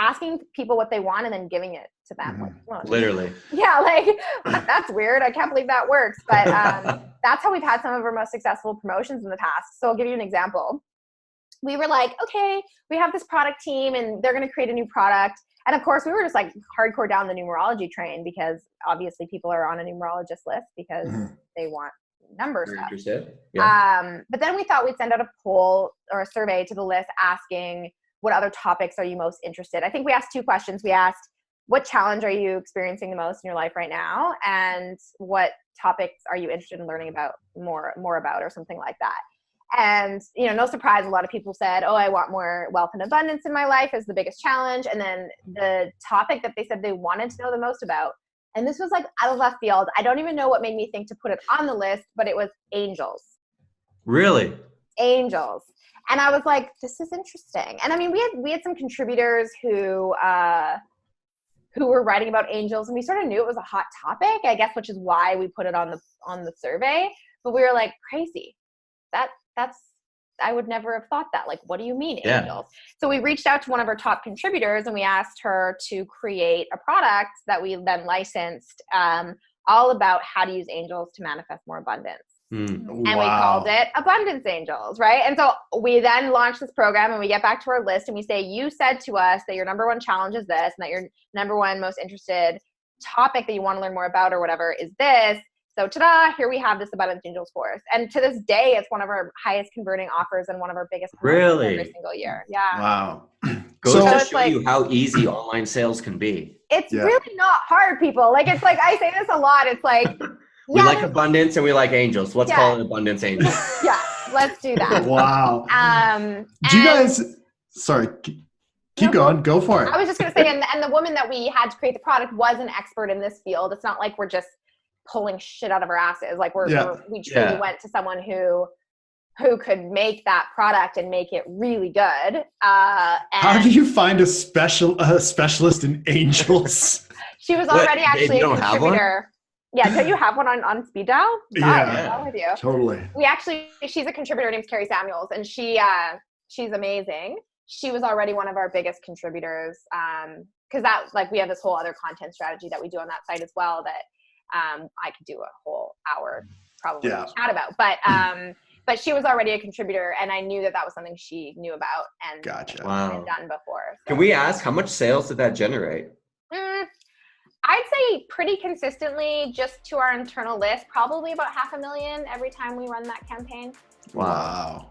asking people what they want and then giving it to them. Like, well, Literally. yeah, like that's weird. I can't believe that works. But that's how we've had some of our most successful promotions in the past. So I'll give you an example. We were like, okay, we have this product team and they're going to create a new product. And of course, we were just like hardcore down the numerology train because obviously people are on a numerologist list because they want number You're stuff. interested? Yeah. But then we thought we'd send out a poll or a survey to the list asking what other topics are you most interested? I think we asked 2 questions. We asked, what challenge are you experiencing the most in your life right now? And what topics are you interested in learning about more about, or something like that. And, you know, no surprise, a lot of people said, oh, I want more wealth and abundance in my life is the biggest challenge. And then the topic that they said they wanted to know the most about, and this was like out of left field. I don't even know what made me think to put it on the list, but it was angels. Really? Angels. And I was like, this is interesting. And I mean, we had some contributors who were writing about angels, and we sort of knew it was a hot topic, I guess, which is why we put it on the survey. But we were like, crazy. I would never have thought that. Like, what do you mean, angels? So we reached out to one of our top contributors and we asked her to create a product that we then licensed, all about how to use angels to manifest more abundance. And we called it Abundance Angels, right? And so we then launched this program and we get back to our list and we say, you said to us that your number 1 challenge is this, and that your number 1 most interested topic that you want to learn more about or whatever is this. So ta-da, here we have this Abundance Angels course. And to this day, it's one of our highest converting offers and one of our biggest every single year. Yeah. Wow. Goes to show you how easy online sales can be. It's really not hard, people. Like, it's like, I say this a lot. It's like, we like abundance and we like angels. Let's call it Abundance Angels. Yeah, let's do that. Wow. Do you guys, sorry, keep going. Go for it. I was just going to say, and the woman that we had to create the product was an expert in this field. It's not like we're just pulling shit out of our asses. Like we truly went to someone who could make that product and make it really good. How do you find a specialist in angels? She was already actually a contributor. Yeah, don't you have one on speed dial? Yeah, with you. Totally. She's a contributor. Her name's Carrie Samuels, and she's amazing. She was already one of our biggest contributors, because we have this whole other content strategy that we do on that site as well that I could do a whole hour probably chat about, but she was already a contributor, and I knew that was something she knew about and had done before. So. Can we ask, how much sales did that generate? I'd say pretty consistently, just to our internal list, probably about $500,000 every time we run that campaign. Wow.